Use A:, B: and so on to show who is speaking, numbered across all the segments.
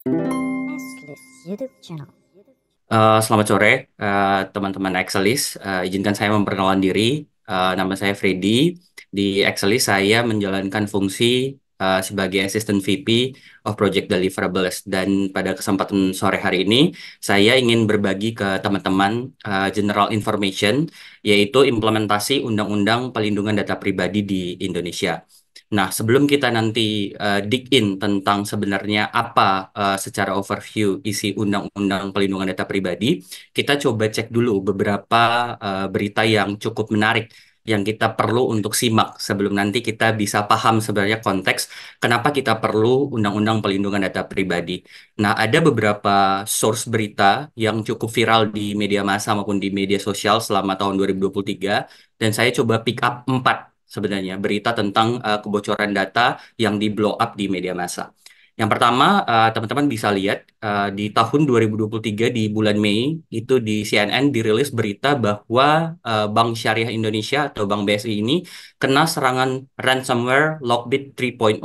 A: Exlis YouTube channel.
B: Selamat sore, teman-teman Excelis. Izinkan saya memperkenalkan diri. Nama saya Freddy. Di Excelis saya menjalankan fungsi sebagai Assistant VP of Project Deliverables. Dan pada kesempatan sore hari ini, saya ingin berbagi ke teman-teman general information, yaitu implementasi Undang-Undang Pelindungan Data Pribadi di Indonesia. Nah, sebelum kita nanti dig in tentang sebenarnya apa secara overview isi Undang-Undang Pelindungan Data Pribadi, kita coba cek dulu beberapa berita yang cukup menarik yang kita perlu untuk simak sebelum nanti kita bisa paham sebenarnya konteks kenapa kita perlu Undang-Undang Pelindungan Data Pribadi. Nah, ada beberapa source berita yang cukup viral di media massa maupun di media sosial selama tahun 2023 dan saya coba pick up 4 sebenarnya berita tentang kebocoran data yang di blow up di media massa. Yang pertama, teman-teman bisa lihat di tahun 2023 di bulan Mei itu di CNN dirilis berita bahwa Bank Syariah Indonesia atau Bank BSI ini kena serangan ransomware Lockbit 3.0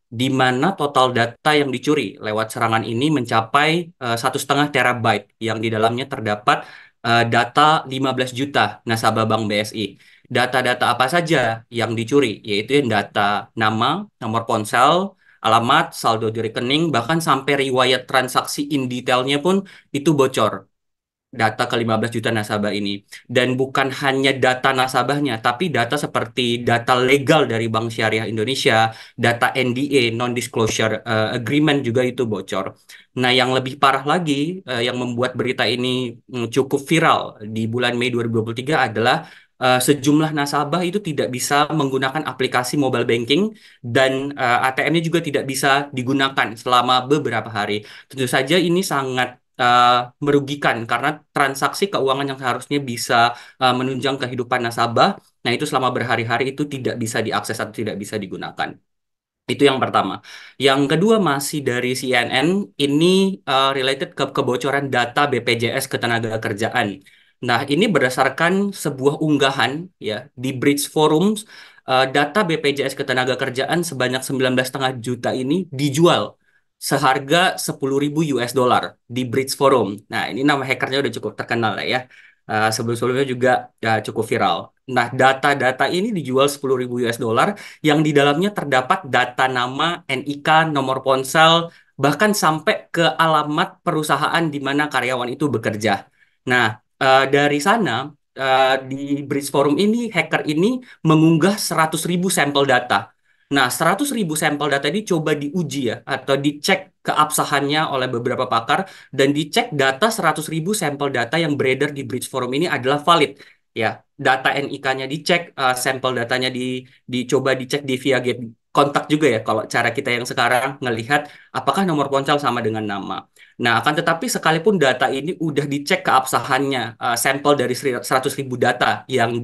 B: di mana total data yang dicuri lewat serangan ini mencapai 1,5 terabyte yang di dalamnya terdapat data 15 juta nasabah Bank BSI. Data-data apa saja yang dicuri? Yaitu yang data nama, nomor ponsel, alamat, saldo di rekening, bahkan sampai riwayat transaksi in detailnya pun itu bocor data ke 15 juta nasabah ini. Dan bukan hanya data nasabahnya, tapi data seperti data legal dari Bank Syariah Indonesia, data NDA, Non-Disclosure Agreement juga itu bocor. Nah, yang lebih parah lagi, yang membuat berita ini cukup viral di bulan Mei 2023 adalah sejumlah nasabah itu tidak bisa menggunakan aplikasi mobile banking dan ATM-nya juga tidak bisa digunakan selama beberapa hari. Tentu saja ini sangat uh, merugikan karena transaksi keuangan yang seharusnya bisa menunjang kehidupan nasabah, nah itu selama berhari-hari itu tidak bisa diakses atau tidak bisa digunakan. Itu yang pertama. Yang kedua masih dari CNN, ini related ke kebocoran data BPJS Ketenagakerjaan. Nah, ini berdasarkan sebuah unggahan ya di Bridge Forums, data BPJS Ketenagakerjaan sebanyak 19,5 juta ini dijual seharga 10.000 US dollar di Bridge Forum. Nah, ini nama hackernya udah cukup terkenal lah ya. Sebelum-sebelumnya juga cukup viral. Nah, data-data ini dijual 10.000 US dollar yang di dalamnya terdapat data nama, NIK, nomor ponsel, bahkan sampai ke alamat perusahaan di mana karyawan itu bekerja. Nah, dari sana di Bridge Forum ini, hacker ini mengunggah 100.000 sampel data. Nah, 100.000 sampel data ini coba diuji ya, atau dicek keabsahannya oleh beberapa pakar, dan dicek data 100.000 sampel data yang beredar di Bridge Forum ini adalah valid. Ya, data NIK-nya dicek, sampel datanya dicoba dicek di via gate kontak juga ya kalau cara kita yang sekarang ngelihat apakah nomor ponsel sama dengan nama. Nah, akan tetapi sekalipun data ini udah dicek keabsahannya, sampel dari 100.000 data yang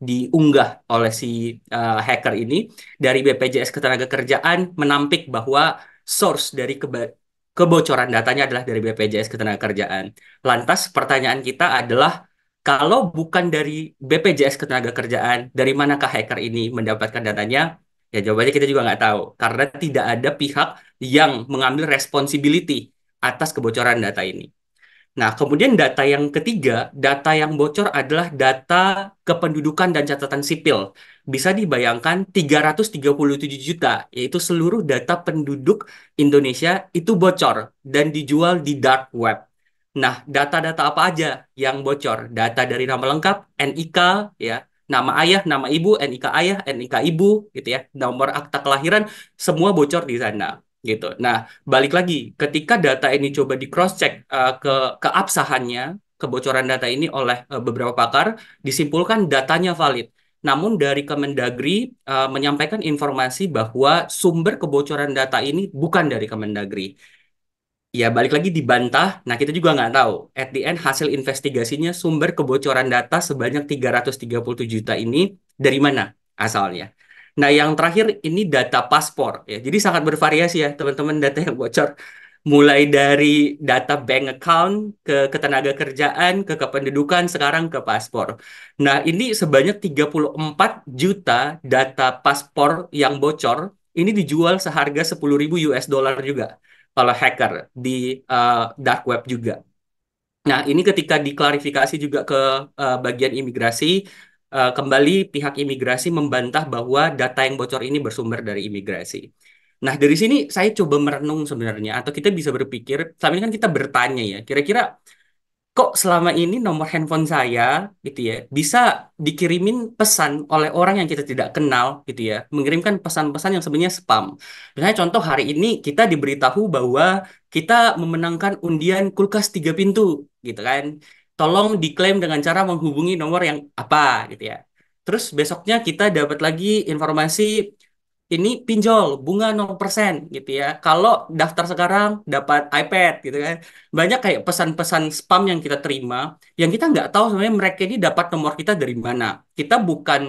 B: diunggah oleh si hacker ini dari BPJS Ketenagakerjaan menampik bahwa source dari kebocoran datanya adalah dari BPJS Ketenagakerjaan. Lantas pertanyaan kita adalah kalau bukan dari BPJS Ketenagakerjaan, dari manakah hacker ini mendapatkan datanya? Ya jawabannya kita juga nggak tahu. Karena tidak ada pihak yang mengambil responsibility atas kebocoran data ini. Nah, kemudian data yang ketiga, data yang bocor adalah data kependudukan dan catatan sipil. Bisa dibayangkan 337 juta, yaitu seluruh data penduduk Indonesia itu bocor dan dijual di dark web. Nah, data-data apa aja yang bocor? Data dari nama lengkap, NIK, ya, nama ayah, nama ibu, NIK ayah, NIK ibu, gitu ya, nomor akta kelahiran, semua bocor di sana, gitu. Nah, balik lagi, ketika data ini coba di cross check ke keabsahannya, kebocoran data ini oleh beberapa pakar, disimpulkan datanya valid. Namun dari Kemendagri menyampaikan informasi bahwa sumber kebocoran data ini bukan dari Kemendagri. Ya, balik lagi dibantah. Nah, kita juga nggak tahu. At the end, hasil investigasinya sumber kebocoran data sebanyak 337 juta ini dari mana asalnya. Nah, yang terakhir ini data paspor. Ya, jadi sangat bervariasi ya, teman-teman, data yang bocor. Mulai dari data bank account, ke ketenaga kerjaan, ke kependudukan, sekarang ke paspor. Nah, ini sebanyak 34 juta data paspor yang bocor. Ini dijual seharga 10.000 US dollar juga. oleh hacker di dark web juga. Nah, ini ketika diklarifikasi juga ke bagian imigrasi, kembali pihak imigrasi membantah bahwa data yang bocor ini bersumber dari imigrasi. Nah, dari sini saya coba merenung sebenarnya, atau kita bisa berpikir, selama ini kan kita bertanya ya, kira-kira kok selama ini nomor handphone saya gitu ya bisa dikirimin pesan oleh orang yang kita tidak kenal gitu ya, mengirimkan pesan-pesan yang sebenarnya spam. Misalnya contoh hari ini kita diberitahu bahwa kita memenangkan undian kulkas 3 pintu gitu kan. Tolong diklaim dengan cara menghubungi nomor yang apa gitu ya. Terus besoknya kita dapat lagi informasi ini pinjol bunga 0% gitu ya. Kalau daftar sekarang dapat iPad gitu kan. Banyak kayak pesan-pesan spam yang kita terima yang kita nggak tahu sebenarnya mereka ini dapat nomor kita dari mana. Kita bukan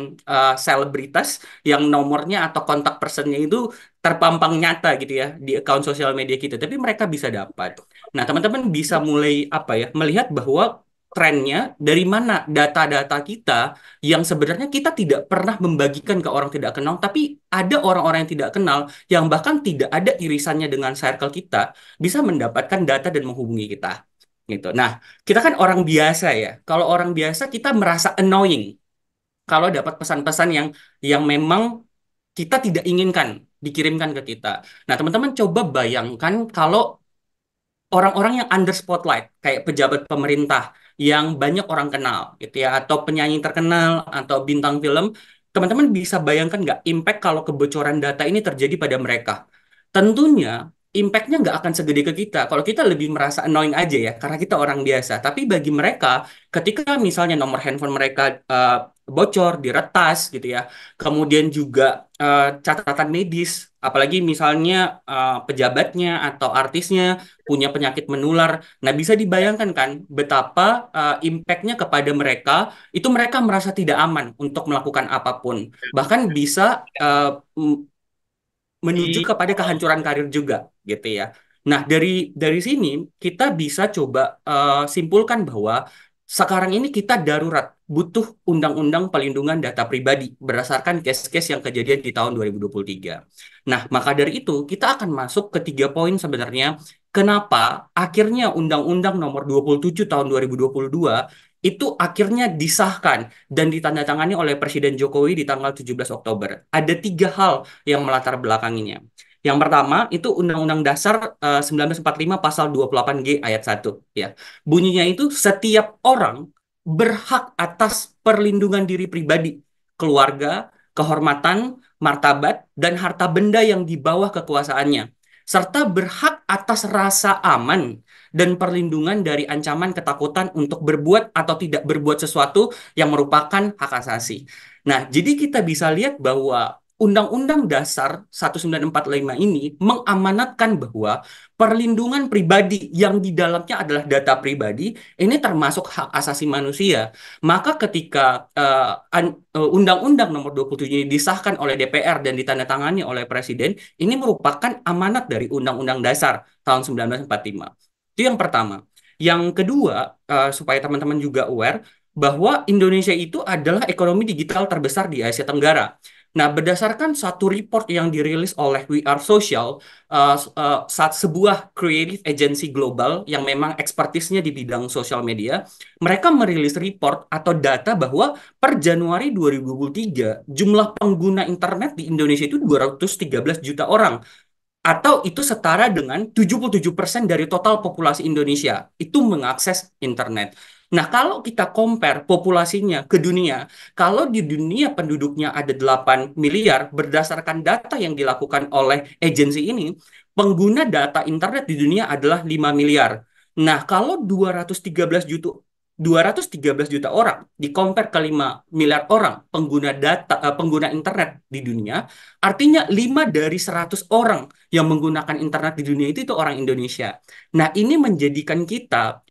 B: selebritas yang nomornya atau kontak personnya itu terpampang nyata gitu ya di akun sosial media kita, tapi mereka bisa dapat. Nah, teman-teman bisa mulai apa ya melihat bahwa trennya dari mana data-data kita yang sebenarnya kita tidak pernah membagikan ke orang tidak kenal, tapi ada orang-orang yang tidak kenal yang bahkan tidak ada irisannya dengan circle kita bisa mendapatkan data dan menghubungi kita. Gitu. Nah, kita kan orang biasa ya. Kalau orang biasa kita merasa annoying kalau dapat pesan-pesan yang memang kita tidak inginkan dikirimkan ke kita. Nah, teman-teman coba bayangkan kalau orang-orang yang under spotlight kayak pejabat pemerintah yang banyak orang kenal gitu ya, atau penyanyi terkenal atau bintang film, teman-teman bisa bayangkan nggak impact kalau kebocoran data ini terjadi pada mereka? Tentunya impactnya nggak akan segede ke kita kalau kita lebih merasa annoying aja ya karena kita orang biasa, tapi bagi mereka ketika misalnya nomor handphone mereka bocor, diretas gitu ya, kemudian juga catatan medis, apalagi misalnya pejabatnya atau artisnya punya penyakit menular. Nah, bisa dibayangkan kan betapa impact-nya kepada mereka, itu mereka merasa tidak aman untuk melakukan apapun. Bahkan bisa menuju kepada kehancuran karir juga gitu ya. Nah, dari sini kita bisa coba simpulkan bahwa sekarang ini kita darurat butuh undang-undang pelindungan data pribadi berdasarkan case-case yang kejadian di tahun 2023. Nah, maka dari itu kita akan masuk ke 3 poin sebenarnya kenapa akhirnya Undang-Undang Nomor 27 tahun 2022 itu akhirnya disahkan dan ditandatangani oleh Presiden Jokowi di tanggal 17 Oktober. Ada 3 hal yang melatar belakanginya. Yang pertama itu Undang-Undang Dasar 1945 pasal 28G ayat 1 ya. Bunyinya itu setiap orang berhak atas perlindungan diri pribadi, keluarga, kehormatan, martabat, dan harta benda yang di bawah kekuasaannya, serta berhak atas rasa aman dan perlindungan dari ancaman ketakutan untuk berbuat atau tidak berbuat sesuatu yang merupakan hak asasi. Nah, jadi kita bisa lihat bahwa Undang-Undang Dasar 1945 ini mengamanatkan bahwa perlindungan pribadi yang di dalamnya adalah data pribadi ini termasuk hak asasi manusia. Maka ketika Undang-Undang Nomor 27 ini disahkan oleh DPR dan ditandatangani oleh Presiden, ini merupakan amanat dari Undang-Undang Dasar tahun 1945. Itu yang pertama. Yang kedua, supaya teman-teman juga aware bahwa Indonesia itu adalah ekonomi digital terbesar di Asia Tenggara. Nah, berdasarkan satu report yang dirilis oleh We Are Social, saat sebuah creative agency global yang memang ekspertisnya di bidang sosial media, mereka merilis report atau data bahwa per Januari 2023, jumlah pengguna internet di Indonesia itu 213 juta orang. Atau itu setara dengan 77% dari total populasi Indonesia itu mengakses internet. Nah, kalau kita compare populasinya ke dunia, kalau di dunia penduduknya ada 8 miliar, berdasarkan data yang dilakukan oleh agensi ini, pengguna data internet di dunia adalah 5 miliar. Nah, kalau 213 juta orang di compare ke 5 miliar orang pengguna internet di dunia, artinya 5 dari 100 orang yang menggunakan internet di dunia itu orang Indonesia. Nah, ini menjadikan kita,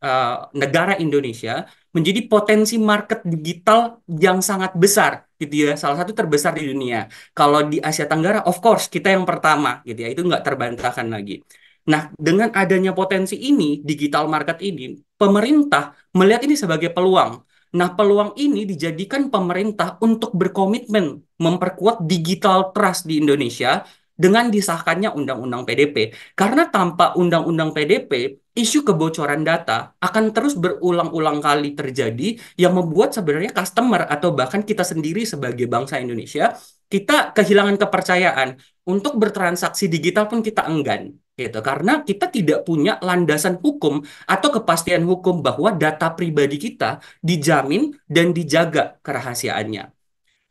B: negara Indonesia, menjadi potensi market digital yang sangat besar, gitu ya. Salah satu terbesar di dunia. Kalau di Asia Tenggara, of course, kita yang pertama, gitu ya. Itu nggak terbantahkan lagi. Nah, dengan adanya potensi ini, digital market ini, pemerintah melihat ini sebagai peluang. Nah, peluang ini dijadikan pemerintah untuk berkomitmen memperkuat digital trust di Indonesia dengan disahkannya Undang-Undang PDP. Karena tanpa Undang-Undang PDP, isu kebocoran data akan terus berulang-ulang kali terjadi yang membuat sebenarnya customer atau bahkan kita sendiri sebagai bangsa Indonesia, kita kehilangan kepercayaan untuk bertransaksi digital pun kita enggan gitu karena kita tidak punya landasan hukum atau kepastian hukum bahwa data pribadi kita dijamin dan dijaga kerahasiaannya.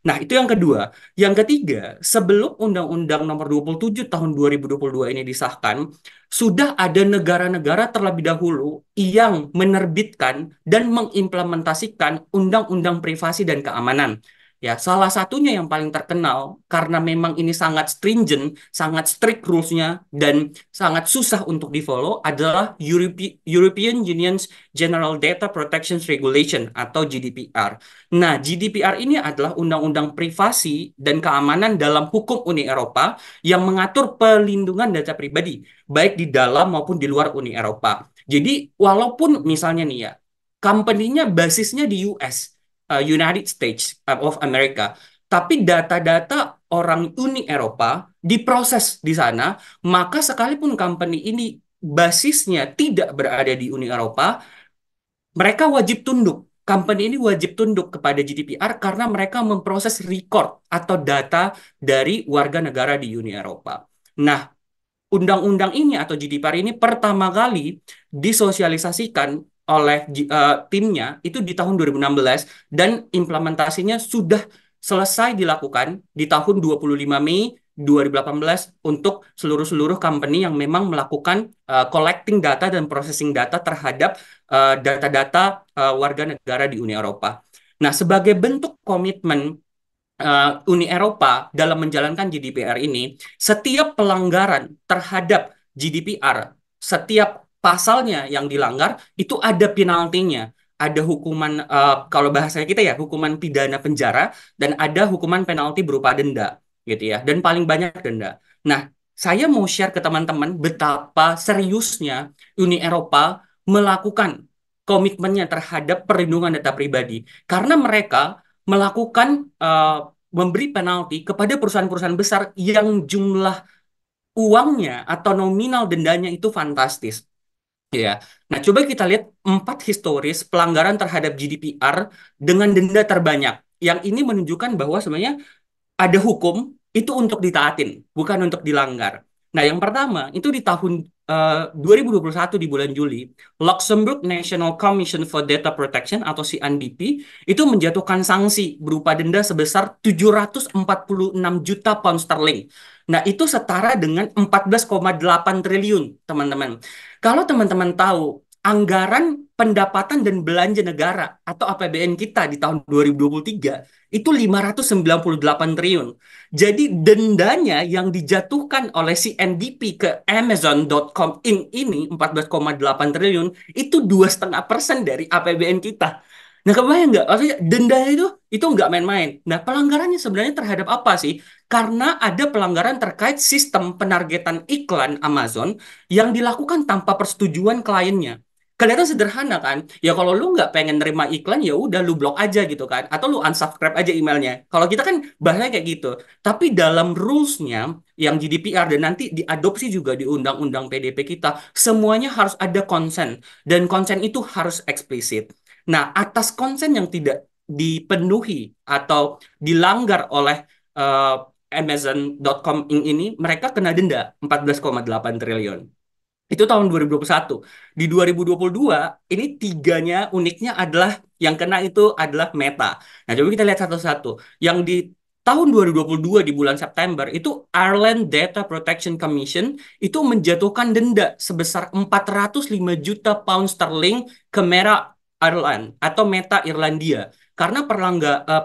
B: Nah, itu yang kedua. Yang ketiga, sebelum Undang-Undang Nomor 27 Tahun 2022 ini disahkan, sudah ada negara-negara terlebih dahulu yang menerbitkan dan mengimplementasikan Undang-Undang Privasi dan Keamanan. Ya, salah satunya yang paling terkenal karena memang ini sangat stringent, sangat strict rules-nya dan sangat susah untuk di-follow adalah European Union's General Data Protection Regulation atau GDPR. Nah, GDPR ini adalah undang-undang privasi dan keamanan dalam hukum Uni Eropa yang mengatur pelindungan data pribadi, baik di dalam maupun di luar Uni Eropa. Jadi, walaupun misalnya nih ya, company-nya basisnya di US, United States of America, tapi data-data orang Uni Eropa diproses di sana, maka sekalipun company ini basisnya tidak berada di Uni Eropa, mereka wajib tunduk. Company ini wajib tunduk kepada GDPR karena mereka memproses record atau data dari warga negara di Uni Eropa. Nah, undang-undang ini atau GDPR ini pertama kali disosialisasikan oleh timnya itu di tahun 2016 dan implementasinya sudah selesai dilakukan di tahun 25 Mei 2018 untuk seluruh-seluruh company yang memang melakukan collecting data dan processing data terhadap data-data warga negara di Uni Eropa. Nah, sebagai bentuk komitmen Uni Eropa dalam menjalankan GDPR ini, setiap pelanggaran terhadap GDPR, setiap pasalnya yang dilanggar itu ada penaltinya, ada hukuman kalau bahasa kita ya hukuman pidana penjara dan ada hukuman penalti berupa denda, gitu ya, dan paling banyak denda. Nah, saya mau share ke teman-teman betapa seriusnya Uni Eropa melakukan komitmennya terhadap perlindungan data pribadi karena mereka melakukan memberi penalti kepada perusahaan-perusahaan besar yang jumlah uangnya atau nominal dendanya itu fantastis. Ya, nah coba kita lihat 4 historis pelanggaran terhadap GDPR dengan denda terbanyak. Yang ini menunjukkan bahwa sebenarnya ada hukum itu untuk ditaatin, bukan untuk dilanggar. Nah, yang pertama itu di tahun 2021 di bulan Juli, Luxembourg National Commission for Data Protection atau CNDP itu menjatuhkan sanksi berupa denda sebesar 746 juta pound sterling. Nah, itu setara dengan 14,8 triliun, teman-teman. Kalau teman-teman tahu anggaran pendapatan dan belanja negara atau APBN kita di tahun 2023 itu 598 triliun. Jadi dendanya yang dijatuhkan oleh CNDP ke Amazon.com Inc. ini 14,8 triliun itu 2,5% dari APBN kita. Nah, kebayang nggak? Maksudnya dendanya itu nggak main-main. Nah, pelanggarannya sebenarnya terhadap apa sih? Karena ada pelanggaran terkait sistem penargetan iklan Amazon yang dilakukan tanpa persetujuan kliennya. Kelihatan sederhana kan? Ya kalau lu nggak pengen nerima iklan ya udah lu blok aja gitu kan, atau lu unsubscribe aja emailnya. Kalau kita kan bahasanya kayak gitu. Tapi dalam rules-nya yang GDPR dan nanti diadopsi juga di Undang-Undang PDP kita, semuanya harus ada consent dan consent itu harus eksplisit. Nah, atas consent yang tidak dipenuhi atau dilanggar oleh eh, Amazon.com ini, mereka kena denda 14,8 triliun. Itu tahun 2021. Di 2022, ini tiganya uniknya adalah yang kena itu adalah Meta. Nah, coba kita lihat satu-satu. Yang di tahun 2022 di bulan September, itu Ireland Data Protection Commission itu menjatuhkan denda sebesar 405 juta pound sterling ke Meta Ireland atau Meta Irlandia. Karena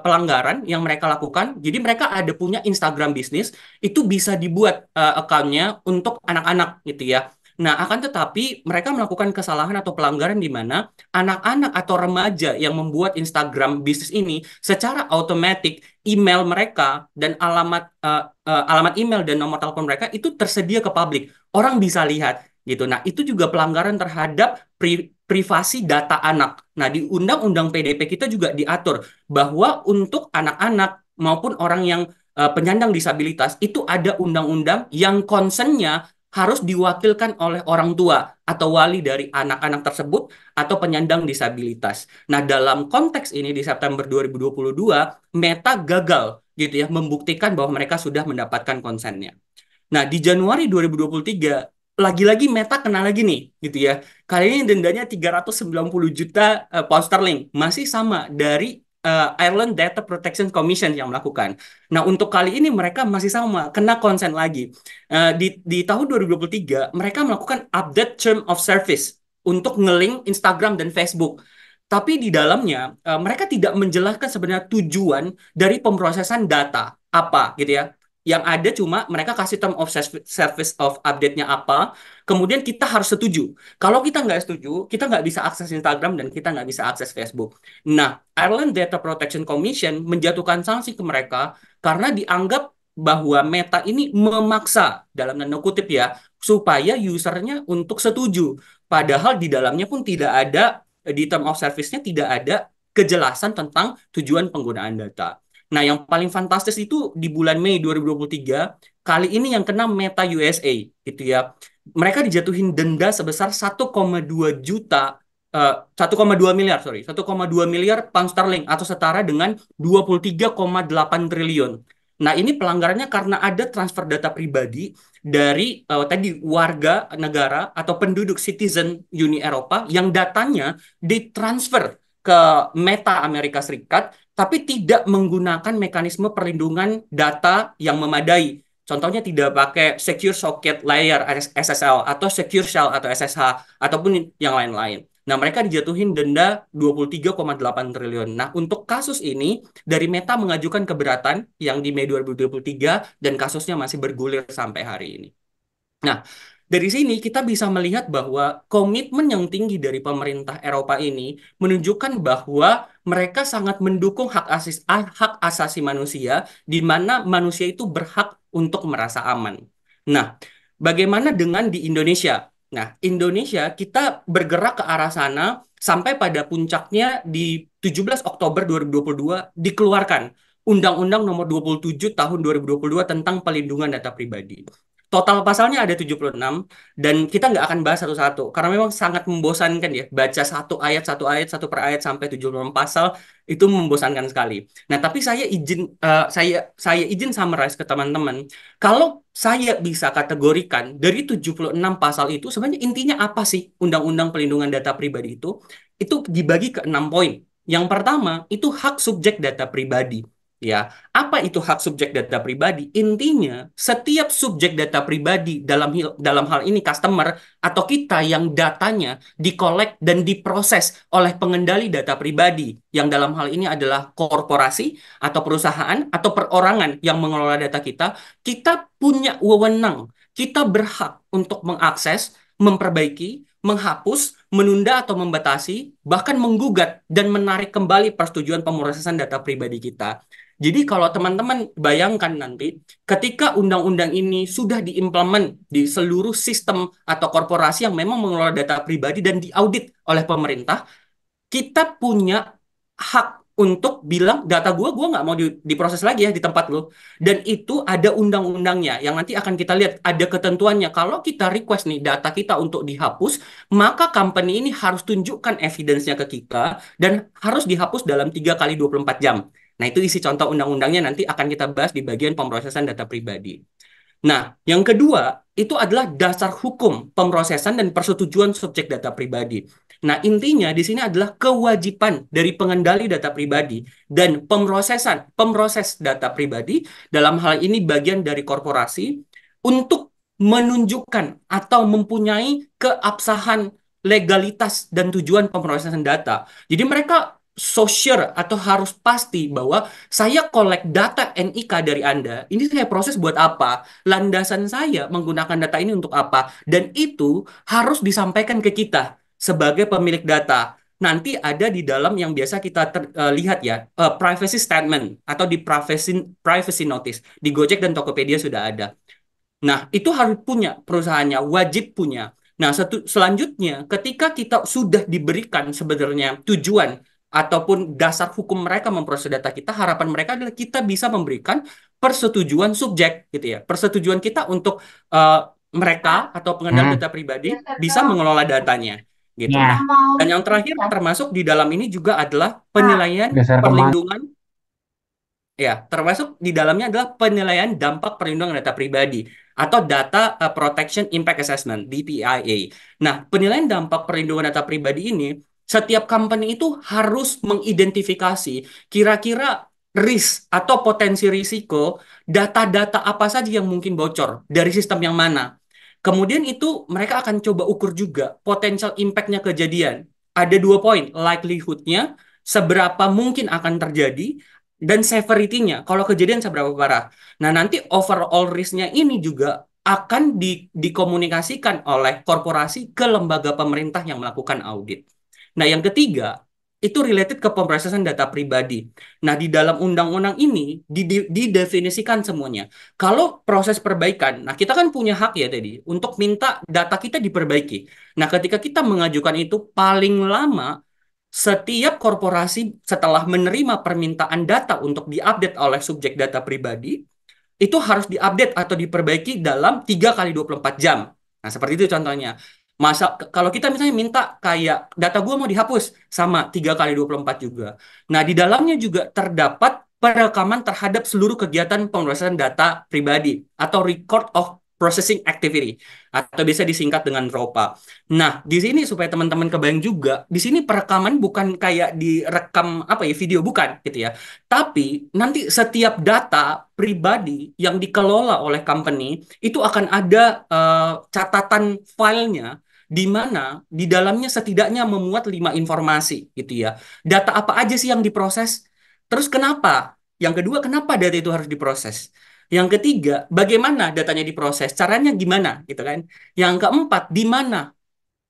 B: pelanggaran yang mereka lakukan, jadi mereka ada punya Instagram bisnis, itu bisa dibuat account-nya untuk anak-anak gitu ya. Nah, akan tetapi mereka melakukan kesalahan atau pelanggaran di mana anak-anak atau remaja yang membuat Instagram bisnis ini secara otomatis email mereka dan alamat email dan nomor telepon mereka itu tersedia ke publik. Orang bisa lihat gitu. Nah, itu juga pelanggaran terhadap privasi data anak. Nah, di Undang-Undang PDP kita juga diatur bahwa untuk anak-anak maupun orang yang penyandang disabilitas itu ada undang-undang yang concernnya harus diwakilkan oleh orang tua atau wali dari anak-anak tersebut atau penyandang disabilitas. Nah, dalam konteks ini di September 2022, Meta gagal gitu ya membuktikan bahwa mereka sudah mendapatkan konsennya. Nah, di Januari 2023, lagi-lagi Meta kena lagi nih, gitu ya. Kali ini dendanya 390 juta pound sterling. Masih sama dari Ireland Data Protection Commission yang melakukan. Nah, untuk kali ini mereka masih sama, kena konsen lagi. Di tahun 2023, mereka melakukan update term of service untuk ngelink Instagram dan Facebook. Tapi di dalamnya, mereka tidak menjelaskan sebenarnya tujuan dari pemrosesan data apa gitu ya. Yang ada cuma mereka kasih term of service of update-nya apa, kemudian kita harus setuju. Kalau kita nggak setuju, kita nggak bisa akses Instagram dan kita nggak bisa akses Facebook. Nah, Ireland Data Protection Commission menjatuhkan sanksi ke mereka karena dianggap bahwa Meta ini memaksa, dalam tanda kutip ya, supaya usernya untuk setuju. Padahal di dalamnya pun tidak ada, di term of service-nya tidak ada kejelasan tentang tujuan penggunaan data. Nah, yang paling fantastis itu di bulan Mei 2023, kali ini yang kena Meta USA, gitu ya. Mereka dijatuhin denda sebesar 1,2 juta, 1,2 miliar, sorry, 1,2 miliar pound sterling atau setara dengan 23,8 triliun. Nah, ini pelanggarannya karena ada transfer data pribadi dari tadi warga negara atau penduduk citizen Uni Eropa yang datanya ditransfer ke Meta Amerika Serikat tapi tidak menggunakan mekanisme perlindungan data yang memadai. Contohnya tidak pakai Secure Socket Layer SSL atau Secure Shell atau SSH ataupun yang lain-lain. Nah, mereka dijatuhin denda 23,8 triliun. Nah, untuk kasus ini dari Meta mengajukan keberatan yang di Mei 2023 dan kasusnya masih bergulir sampai hari ini. Nah, dari sini kita bisa melihat bahwa komitmen yang tinggi dari pemerintah Eropa ini menunjukkan bahwa mereka sangat mendukung hak asasi manusia, di mana manusia itu berhak untuk merasa aman. Nah, bagaimana dengan di Indonesia? Nah, Indonesia kita bergerak ke arah sana sampai pada puncaknya di 17 Oktober 2022 dikeluarkan Undang-Undang Nomor 27 Tahun 2022 tentang Pelindungan Data Pribadi. Total pasalnya ada 76 dan kita nggak akan bahas satu-satu karena memang sangat membosankan ya baca satu ayat satu per ayat sampai 76 pasal itu membosankan sekali. Nah, tapi saya izin summarize ke teman-teman. Kalau saya bisa kategorikan dari 76 pasal itu sebenarnya intinya apa sih Undang-Undang Pelindungan Data Pribadi itu? Itu dibagi ke 6 poin. Yang pertama itu hak subjek data pribadi. Ya, apa itu hak subjek data pribadi? Intinya, setiap subjek data pribadi dalam hal ini customer atau kita yang datanya dikolek dan diproses oleh pengendali data pribadi, yang dalam hal ini adalah korporasi atau perusahaan atau perorangan yang mengelola data kita, kita punya wewenang, kita berhak untuk mengakses, memperbaiki, menghapus, menunda atau membatasi, bahkan menggugat dan menarik kembali persetujuan pemrosesan data pribadi kita. Jadi kalau teman-teman bayangkan nanti ketika undang-undang ini sudah diimplement di seluruh sistem atau korporasi yang memang mengelola data pribadi dan diaudit oleh pemerintah, kita punya hak untuk bilang data gue nggak mau diproses lagi ya di tempat lo. Dan itu ada undang-undangnya yang nanti akan kita lihat ada ketentuannya. Kalau kita request nih data kita untuk dihapus, maka company ini harus tunjukkan evidence-nya ke kita dan harus dihapus dalam 3 kali 24 jam. Nah, itu isi contoh undang-undangnya nanti akan kita bahas di bagian pemrosesan data pribadi. Nah, yang kedua itu adalah dasar hukum pemrosesan dan persetujuan subjek data pribadi. Nah, intinya di sini adalah kewajiban dari pengendali data pribadi dan pemroses data pribadi dalam hal ini bagian dari korporasi untuk menunjukkan atau mempunyai keabsahan legalitas dan tujuan pemrosesan data. Jadi mereka so sure atau harus pasti bahwa saya collect data NIK dari Anda, ini saya proses buat apa? Landasan saya menggunakan data ini untuk apa? Dan itu harus disampaikan ke kita sebagai pemilik data. Nanti ada di dalam yang biasa kita lihat ya, privacy statement atau di privacy notice. Di Gojek dan Tokopedia sudah ada. Nah, itu harus punya perusahaannya, wajib punya. Nah, selanjutnya ketika kita sudah diberikan sebenarnya tujuan ataupun dasar hukum mereka memproses data kita, harapan mereka adalah kita bisa memberikan persetujuan subjek gitu ya. Persetujuan kita untuk eh, mereka atau pengendali
A: Hmm.
B: data pribadi bisa mengelola datanya gitu. Nah,
A: Ya.
B: dan yang terakhir termasuk di dalam ini juga adalah penilaian
A: Dasar pemain.
B: perlindungan. Ya, termasuk di dalamnya adalah penilaian dampak perlindungan data pribadi atau Data Protection Impact Assessment (DPIA). Nah, penilaian dampak perlindungan data pribadi ini, setiap company itu harus mengidentifikasi kira-kira risk atau potensi risiko data-data apa saja yang mungkin bocor dari sistem yang mana. Kemudian itu mereka akan coba ukur juga potential impact-nya kejadian. Ada dua poin, likelihood-nya, seberapa mungkin akan terjadi, dan severity-nya, kalau kejadian seberapa parah. Nah, nanti overall risk-nya ini juga akan dikomunikasikan oleh korporasi ke lembaga pemerintah yang melakukan audit. Nah, yang ketiga, itu related ke pemrosesan data pribadi. Nah, di dalam undang-undang ini didefinisikan semuanya. Kalau proses perbaikan, nah kita kan punya hak ya tadi untuk minta data kita diperbaiki. Nah, ketika kita mengajukan itu paling lama setiap korporasi setelah menerima permintaan data untuk diupdate oleh subjek data pribadi, itu harus diupdate atau diperbaiki dalam 3 kali 24 jam. Nah, seperti itu contohnya. Kalau kita misalnya minta kayak data gua mau dihapus, sama 3 kali 24 juga. Nah, di dalamnya juga terdapat perekaman terhadap seluruh kegiatan pemrosesan data pribadi atau Record of Processing Activity atau bisa disingkat dengan ROPA. Nah, di sini supaya teman-teman kebayang juga, di sini perekaman bukan kayak direkam apa ya video bukan gitu ya. Tapi nanti setiap data pribadi yang dikelola oleh company itu akan ada catatan filenya di mana di dalamnya setidaknya memuat 5 informasi gitu ya. Data apa aja sih yang diproses? Terus kenapa? Yang kedua, kenapa data itu harus diproses? Yang ketiga, bagaimana datanya diproses? Caranya gimana gitu kan? Yang keempat, di mana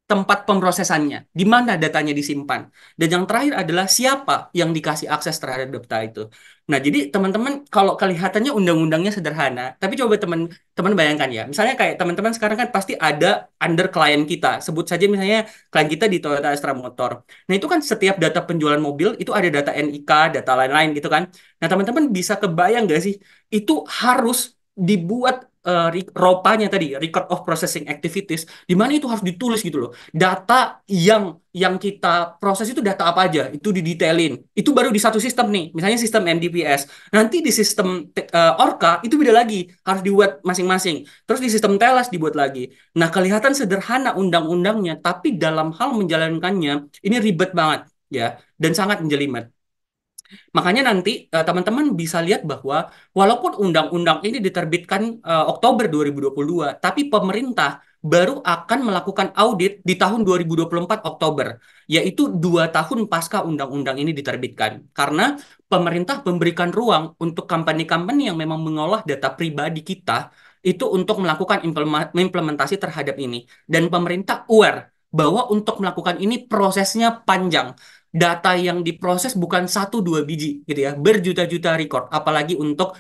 B: tempat pemrosesannya, di mana datanya disimpan. Dan yang terakhir adalah siapa yang dikasih akses terhadap data itu. Nah, jadi teman-teman kalau kelihatannya undang-undangnya sederhana, tapi coba teman-teman bayangkan ya. Misalnya kayak teman-teman sekarang kan pasti ada under klien kita. Sebut saja misalnya klien kita di Toyota Astra Motor. Nah, itu kan setiap data penjualan mobil itu ada data NIK, data lain-lain gitu kan. Nah, teman-teman bisa kebayang nggak sih? Itu harus dibuat ROPA-nya tadi, Record of Processing Activities, di mana itu harus ditulis gitu loh. Data yang kita proses itu data apa aja, itu didetailin. Itu baru di satu sistem nih, misalnya sistem NDPS. Nanti di sistem Orca itu beda lagi, harus dibuat masing-masing. Terus di sistem TELAS dibuat lagi. Nah, kelihatan sederhana undang-undangnya, tapi dalam hal menjalankannya ini ribet banget ya dan sangat menjelimet. Makanya nanti teman-teman bisa lihat bahwa walaupun undang-undang ini diterbitkan Oktober 2022, tapi pemerintah baru akan melakukan audit di tahun 2024 Oktober, yaitu 2 tahun pasca undang-undang ini diterbitkan. Karena pemerintah memberikan ruang untuk company-company yang memang mengolah data pribadi kita itu untuk melakukan implementasi terhadap ini. Dan pemerintah aware bahwa untuk melakukan ini prosesnya panjang, data yang diproses bukan satu dua biji gitu ya, berjuta-juta record, apalagi untuk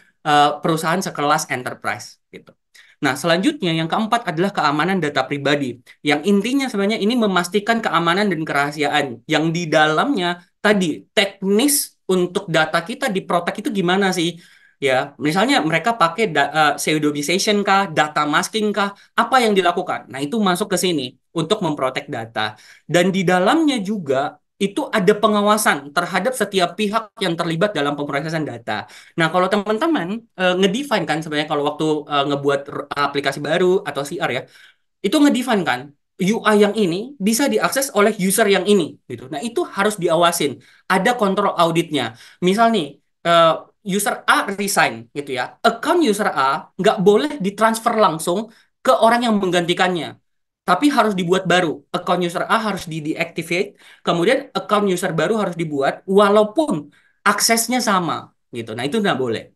B: perusahaan sekelas enterprise gitu. Nah, selanjutnya yang keempat adalah keamanan data pribadi. Yang intinya sebenarnya ini memastikan keamanan dan kerahasiaan yang di dalamnya tadi teknis untuk data kita diprotek itu gimana sih? Ya, misalnya mereka pakai pseudonymization kah, data masking kah, apa yang dilakukan? Nah, itu masuk ke sini untuk memprotek data. Dan di dalamnya juga itu ada pengawasan terhadap setiap pihak yang terlibat dalam pemrosesan data. Nah, kalau teman-teman ngedefine kan sebenarnya kalau waktu ngebuat aplikasi baru atau CR ya, itu ngedefine kan UI yang ini bisa diakses oleh user yang ini gitu. Nah, itu harus diawasin. Ada kontrol auditnya. Misal nih, eh, user A resign gitu ya. Account user A nggak boleh ditransfer langsung ke orang yang menggantikannya. Tapi harus dibuat baru. Account user A harus di-deactivate, kemudian account user baru harus dibuat walaupun aksesnya sama gitu. Nah, itu nggak boleh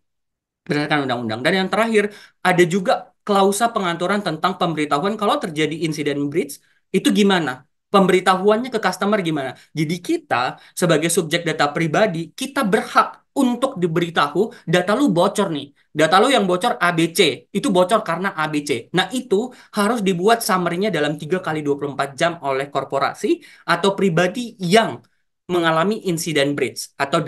B: berdasarkan undang-undang. Dan yang terakhir, ada juga klausa pengaturan tentang pemberitahuan kalau terjadi insiden breach, itu gimana? Pemberitahuannya ke customer gimana? Jadi kita sebagai subjek data pribadi, kita berhak untuk diberitahu data lu bocor nih. Data lu yang bocor ABC, itu bocor karena ABC. Nah, itu harus dibuat summary-nya dalam 3 kali 24 jam oleh korporasi atau pribadi yang mengalami insiden breach atau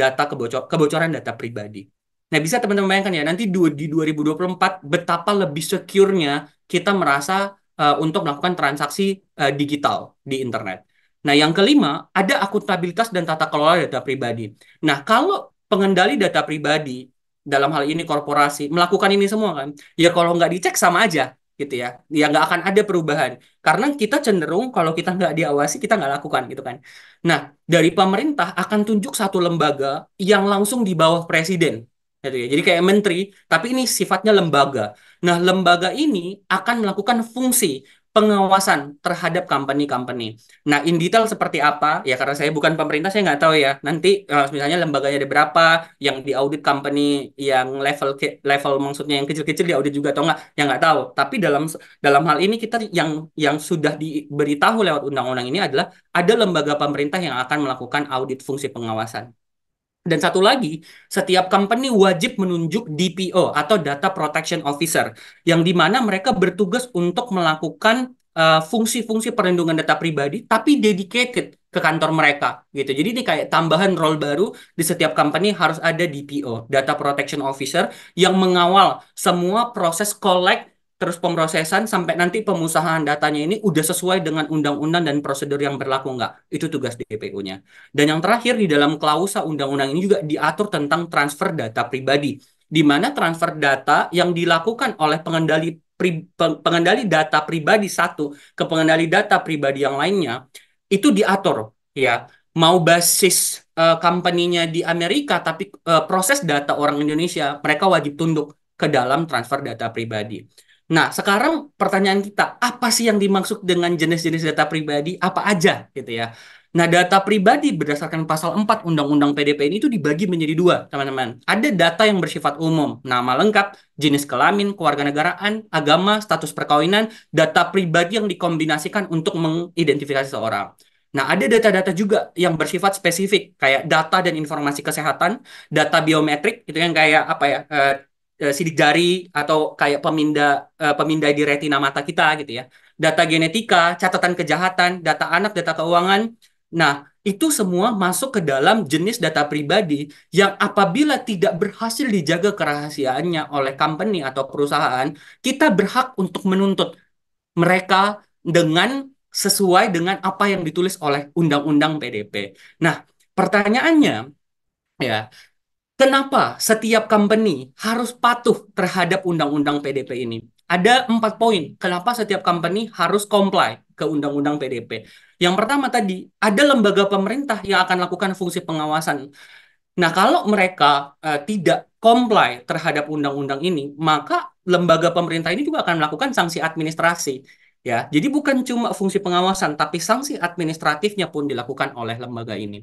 B: kebocoran data pribadi. Nah, bisa teman-teman bayangkan ya, nanti di 2024 betapa lebih secure-nya kita merasa untuk melakukan transaksi digital di internet. Nah, yang kelima, ada akuntabilitas dan tata kelola data pribadi. Nah, kalau pengendali data pribadi, dalam hal ini korporasi, melakukan ini semua kan, ya kalau nggak dicek sama aja, gitu ya. Ya nggak akan ada perubahan. Karena kita cenderung kalau kita nggak diawasi, kita nggak lakukan, gitu kan. Nah, dari pemerintah akan tunjuk satu lembaga yang langsung di bawah presiden. Gitu ya. Jadi kayak menteri, tapi ini sifatnya lembaga. Nah, lembaga ini akan melakukan fungsi pengawasan terhadap company-company. Nah, in detail seperti apa? Ya, karena saya bukan pemerintah, saya nggak tahu ya. Nanti misalnya lembaganya ada berapa, yang diaudit company yang level maksudnya yang kecil-kecil diaudit juga atau nggak, ya nggak tahu. Tapi dalam dalam hal ini kita yang sudah diberitahu lewat undang-undang ini adalah ada lembaga pemerintah yang akan melakukan audit fungsi pengawasan. Dan satu lagi, setiap company wajib menunjuk DPO atau Data Protection Officer, yang di mana mereka bertugas untuk melakukan fungsi-fungsi perlindungan data pribadi, tapi dedicated ke kantor mereka, gitu. Jadi ini kayak tambahan role baru di setiap company harus ada DPO, Data Protection Officer, yang mengawal semua proses collect terus pemrosesan sampai nanti pemusahaan datanya ini udah sesuai dengan undang-undang dan prosedur yang berlaku nggak. Itu tugas DPO-nya. Dan yang terakhir di dalam klausa undang-undang ini juga diatur tentang transfer data pribadi, di mana transfer data yang dilakukan oleh pengendali data pribadi satu ke pengendali data pribadi yang lainnya itu diatur ya. Mau basis company-nya di Amerika, tapi proses data orang Indonesia mereka wajib tunduk ke dalam transfer data pribadi. Nah, sekarang pertanyaan kita, apa sih yang dimaksud dengan jenis-jenis data pribadi? Apa aja gitu ya? Nah, data pribadi berdasarkan pasal 4 Undang-Undang PDP ini itu dibagi menjadi dua, teman-teman. Ada data yang bersifat umum, nama lengkap, jenis kelamin, kewarganegaraan, agama, status perkawinan, data pribadi yang dikombinasikan untuk mengidentifikasi seseorang. Nah, ada data-data juga yang bersifat spesifik, kayak data dan informasi kesehatan, data biometrik, itu yang kayak apa ya, sidik jari atau kayak pemindai di retina mata kita gitu ya. Data genetika, catatan kejahatan, data anak, data keuangan. Nah, itu semua masuk ke dalam jenis data pribadi yang apabila tidak berhasil dijaga kerahasiaannya oleh company atau perusahaan, kita berhak untuk menuntut mereka dengan sesuai dengan apa yang ditulis oleh Undang-Undang PDP. Nah, pertanyaannya ya, kenapa setiap company harus patuh terhadap Undang-Undang PDP ini? Ada 4 poin. Kenapa setiap company harus comply ke Undang-Undang PDP? Yang pertama tadi, ada lembaga pemerintah yang akan lakukan fungsi pengawasan. Nah, kalau mereka tidak comply terhadap undang-undang ini, maka lembaga pemerintah ini juga akan melakukan sanksi administrasi. Ya, jadi bukan cuma fungsi pengawasan, tapi sanksi administratifnya pun dilakukan oleh lembaga ini.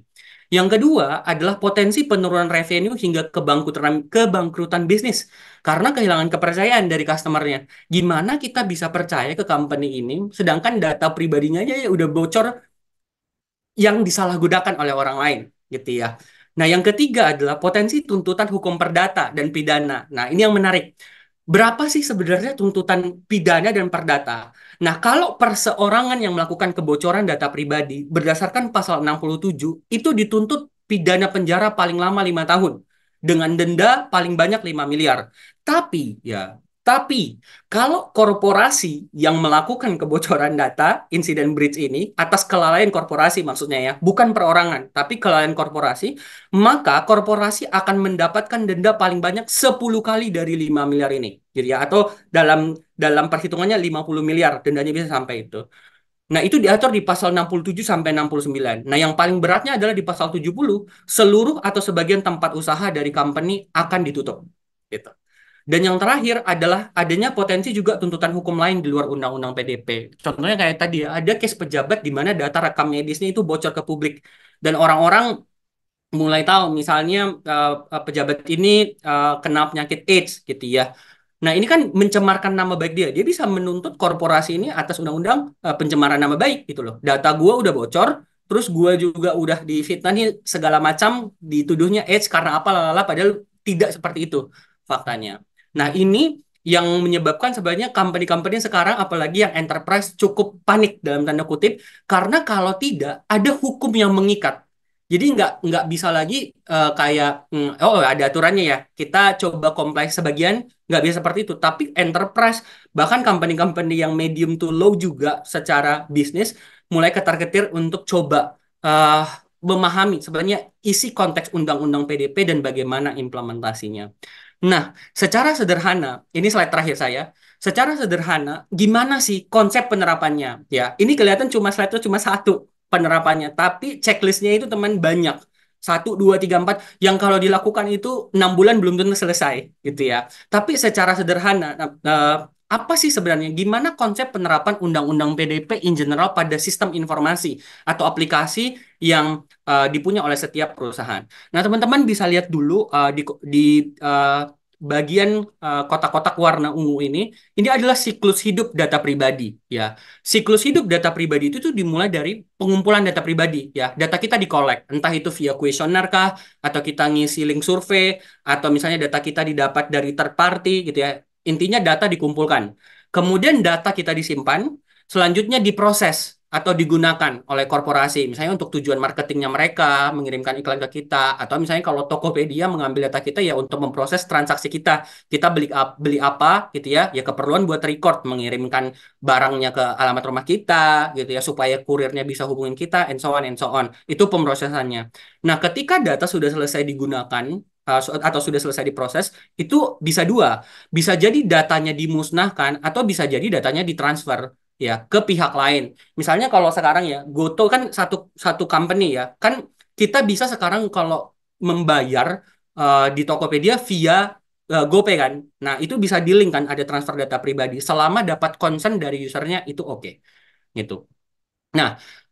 B: Yang kedua adalah potensi penurunan revenue hingga kebangkrutan bisnis karena kehilangan kepercayaan dari customernya. Gimana kita bisa percaya ke company ini, sedangkan data pribadinya aja ya udah bocor yang disalahgunakan oleh orang lain, gitu ya. Nah, yang ketiga adalah potensi tuntutan hukum perdata dan pidana. Nah, ini yang menarik. Berapa sih sebenarnya tuntutan pidana dan perdata? Nah, kalau perseorangan yang melakukan kebocoran data pribadi berdasarkan pasal 67 itu dituntut pidana penjara paling lama 5 tahun dengan denda paling banyak 5 miliar. Tapi kalau korporasi yang melakukan kebocoran data, insiden breach ini, atas kelalaian korporasi maksudnya ya, bukan perorangan, tapi kelalaian korporasi, maka korporasi akan mendapatkan denda paling banyak 10 kali dari 5 miliar ini. Gitu ya, atau dalam dalam perhitungannya 50 miliar, dendanya bisa sampai itu. Nah, itu diatur di pasal 67 sampai 69. Nah, yang paling beratnya adalah di pasal 70, seluruh atau sebagian tempat usaha dari company akan ditutup. Gitu. Dan yang terakhir adalah adanya potensi juga tuntutan hukum lain di luar Undang-Undang PDP. Contohnya kayak tadi ya, ada case pejabat di mana data rekam medisnya itu bocor ke publik. Dan orang-orang mulai tahu misalnya pejabat ini kena penyakit AIDS gitu ya. Nah, ini kan mencemarkan nama baik dia. Dia bisa menuntut korporasi ini atas undang-undang pencemaran nama baik gitu loh. Data gua udah bocor, terus gua juga udah difitnah nih segala macam, dituduhnya AIDS karena apa lalala padahal tidak seperti itu faktanya. Nah, ini yang menyebabkan sebenarnya company-company sekarang apalagi yang enterprise cukup panik dalam tanda kutip karena kalau tidak ada hukum yang mengikat. Jadi nggak bisa lagi kayak oh ada aturannya ya. Kita coba kompleks sebagian nggak bisa seperti itu. Tapi enterprise bahkan company-company yang medium to low juga secara bisnis mulai ketar-ketir untuk coba eh, memahami sebenarnya isi konteks undang-undang PDP dan bagaimana implementasinya. Nah, secara sederhana, ini slide terakhir saya. Secara sederhana, gimana sih konsep penerapannya? Ya, ini kelihatan cuma slide itu cuma satu penerapannya, tapi checklistnya itu teman banyak. Satu, dua, tiga, empat, yang kalau dilakukan itu 6 bulan belum tentu selesai, gitu ya. Tapi secara sederhana, apa sih sebenarnya? Gimana konsep penerapan Undang-Undang PDP in general pada sistem informasi atau aplikasi yang dipunya oleh setiap perusahaan? Nah, teman-teman bisa lihat dulu di eh, bagian kotak-kotak warna ungu ini adalah siklus hidup data pribadi, ya. Siklus hidup data pribadi itu tuh dimulai dari pengumpulan data pribadi, ya. Data kita dikolek, entah itu via kuesioner kah, atau kita ngisi link survei, atau misalnya data kita didapat dari third party, gitu ya. Intinya data dikumpulkan. Kemudian data kita disimpan, selanjutnya diproses atau digunakan oleh korporasi, misalnya untuk tujuan marketingnya mereka, mengirimkan iklan ke kita, atau misalnya kalau Tokopedia mengambil data kita ya untuk memproses transaksi kita. Kita beli apa gitu ya, ya keperluan buat record, mengirimkan barangnya ke alamat rumah kita gitu ya supaya kurirnya bisa hubungin kita and so on and so on. Itu pemrosesannya. Nah, ketika data sudah selesai digunakan atau sudah selesai diproses, itu bisa dua. Bisa jadi datanya dimusnahkan atau bisa jadi datanya ditransfer ya ke pihak lain. Misalnya kalau sekarang ya Goto kan satu satu company ya. Kan kita bisa sekarang kalau membayar di Tokopedia via GoPay kan. Nah, itu bisa di-link kan ada transfer data pribadi selama dapat consent dari usernya itu oke gitu. Nah,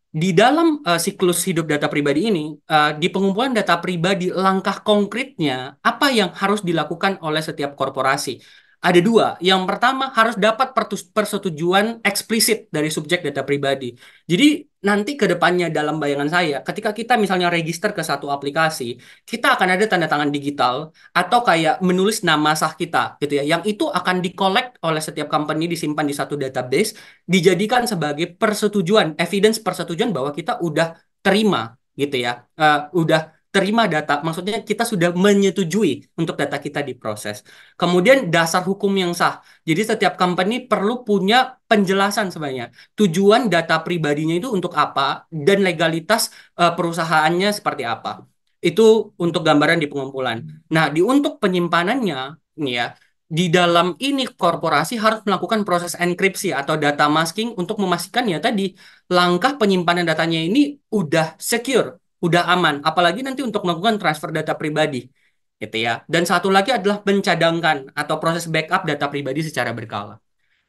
B: di dalam siklus hidup data pribadi ini, di pengumpulan data pribadi, langkah konkretnya apa yang harus dilakukan oleh setiap korporasi? Ada dua. Yang pertama, harus dapat persetujuan eksplisit dari subjek data pribadi. Jadi, nanti ke depannya dalam bayangan saya, ketika kita misalnya register ke satu aplikasi, kita akan ada tanda tangan digital atau kayak menulis nama sah kita, gitu ya. Yang itu akan di-collect oleh setiap company, disimpan di satu database, dijadikan sebagai persetujuan, evidence persetujuan bahwa kita udah terima gitu ya, udah terima data, maksudnya kita sudah menyetujui untuk data kita diproses. Kemudian dasar hukum yang sah. Jadi setiap company perlu punya penjelasan sebenarnya tujuan data pribadinya itu untuk apa dan legalitas perusahaannya seperti apa. Itu untuk gambaran di pengumpulan. Nah, di untuk penyimpanannya, nih ya, di dalam ini korporasi harus melakukan proses enkripsi atau data masking untuk memastikan ya tadi langkah penyimpanan datanya ini udah secure, udah aman. Apalagi nanti untuk melakukan transfer data pribadi, gitu ya. Dan satu lagi adalah mencadangkan atau proses backup data pribadi secara berkala.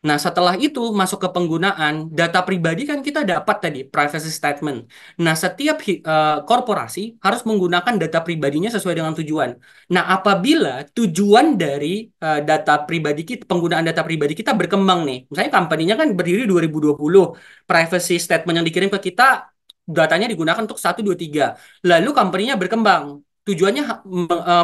B: Nah, setelah itu masuk ke penggunaan data pribadi kan kita dapat tadi privacy statement. Nah, setiap korporasi harus menggunakan data pribadinya sesuai dengan tujuan. Nah, apabila tujuan dari data pribadi kita, penggunaan data pribadi kita berkembang nih. Misalnya company-nya kan berdiri 2020, privacy statement yang dikirim ke kita datanya digunakan untuk satu 2 3. Lalu company-nya berkembang. Tujuannya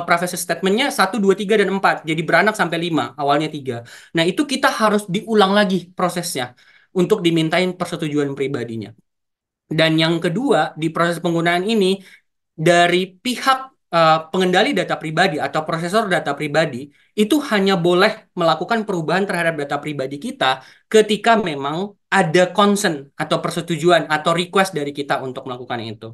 B: privacy statement-nya 1 2 3 dan 4. Jadi beranak sampai 5, awalnya 3. Nah, itu kita harus diulang lagi prosesnya untuk dimintain persetujuan pribadinya. Dan yang kedua, di proses penggunaan ini, dari pihak pengendali data pribadi atau prosesor data pribadi, itu hanya boleh melakukan perubahan terhadap data pribadi kita ketika memang ada consent atau persetujuan atau request dari kita untuk melakukan itu.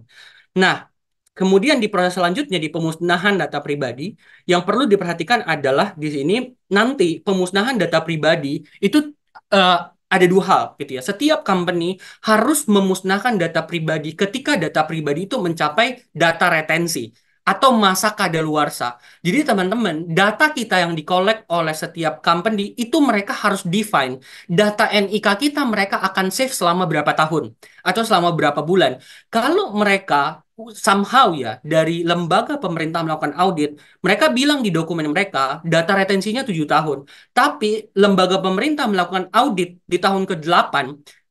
B: Nah, kemudian di proses selanjutnya di pemusnahan data pribadi, yang perlu diperhatikan adalah di sini nanti pemusnahan data pribadi itu eh, ada dua hal gitu ya. Setiap company harus memusnahkan data pribadi ketika data pribadi itu mencapai data retensi atau masa kadaluarsa. Jadi teman-teman, data kita yang dikolek oleh setiap company itu mereka harus define. Data NIK kita mereka akan save selama berapa tahun atau selama berapa bulan. Kalau mereka somehow ya dari lembaga pemerintah melakukan audit, mereka bilang di dokumen mereka data retensinya 7 tahun. Tapi lembaga pemerintah melakukan audit di tahun ke-8,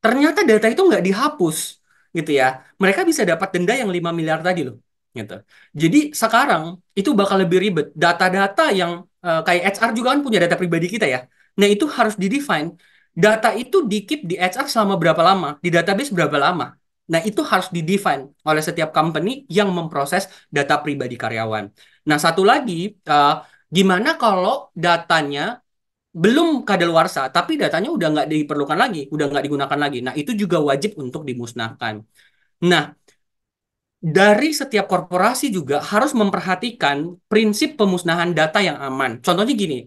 B: ternyata data itu nggak dihapus gitu ya. Mereka bisa dapat denda yang 5 miliar tadi loh. Gitu. Jadi sekarang itu bakal lebih ribet. Data-data yang kayak HR juga kan punya data pribadi kita ya. Nah, itu harus di-define. Data itu di-keep di HR selama berapa lama, di database berapa lama
A: Nah, itu harus di-define oleh setiap company yang memproses data pribadi karyawan. Nah, satu lagi, eh, gimana kalau datanya belum kadaluarsa, tapi datanya udah nggak diperlukan lagi, udah nggak digunakan lagi. Nah, itu juga wajib untuk dimusnahkan. Nah, dari setiap korporasi juga harus memperhatikan prinsip pemusnahan data yang aman. Contohnya gini,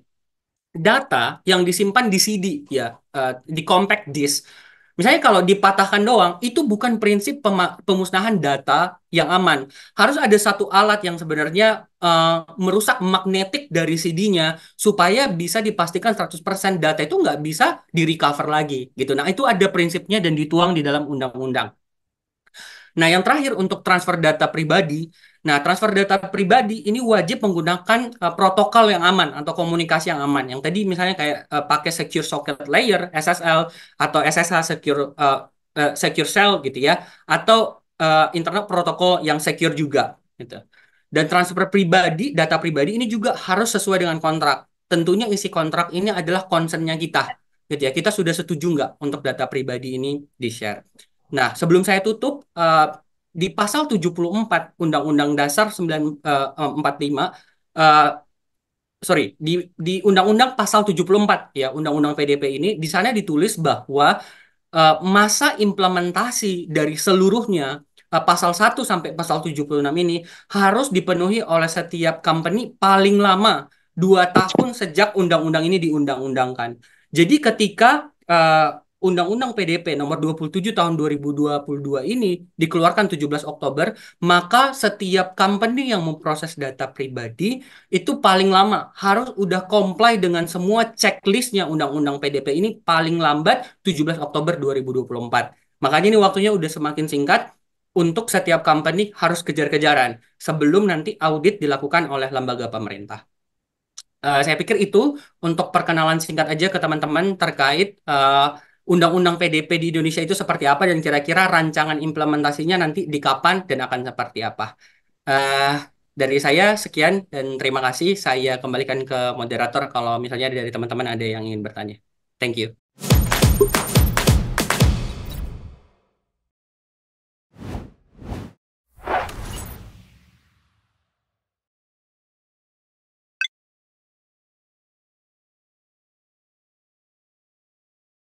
A: data yang disimpan di CD ya, di compact disk. Misalnya kalau dipatahkan doang, itu bukan prinsip pemusnahan data yang aman. Harus ada satu alat yang sebenarnya merusak magnetik dari CD-nya supaya bisa dipastikan 100% data itu nggak bisa di-recover lagi gitu. Nah, itu ada prinsipnya dan dituang di dalam undang-undang. Nah, yang terakhir untuk transfer data pribadi. Nah, transfer data pribadi ini wajib menggunakan protokol yang aman atau komunikasi yang aman. Yang tadi misalnya kayak pakai Secure Socket Layer (SSL) atau SSH Secure Shell gitu ya, atau Internet Protocol yang secure juga gitu. Dan transfer pribadi, data pribadi ini juga harus sesuai dengan kontrak. Tentunya isi kontrak ini adalah concernnya kita, gitu ya. Kita sudah setuju nggak untuk data pribadi ini di-share? Nah, sebelum saya tutup, di pasal 74 Undang-Undang Dasar 945, eh, sorry, di Undang-Undang pasal 74 ya, Undang-Undang PDP ini, di sana ditulis bahwa masa implementasi dari seluruhnya pasal 1 sampai pasal 76 ini harus dipenuhi oleh setiap company paling lama 2 tahun sejak undang-undang ini diundang-undangkan. Jadi ketika Undang-Undang PDP nomor 27 tahun 2022 ini dikeluarkan 17 Oktober, maka setiap company yang memproses data pribadi itu paling lama harus udah comply dengan semua checklistnya Undang-Undang PDP ini paling lambat 17 Oktober 2024. Makanya ini waktunya udah semakin singkat untuk setiap company harus kejar-kejaran sebelum nanti audit dilakukan oleh lembaga pemerintah. Saya pikir itu untuk perkenalan singkat aja ke teman-teman terkait Undang-Undang PDP di Indonesia itu seperti apa dan kira-kira rancangan implementasinya nanti di kapan dan akan seperti apa. Eh, dari saya sekian dan terima kasih. Saya kembalikan ke moderator kalau misalnya dari teman-teman ada yang ingin bertanya. Thank you.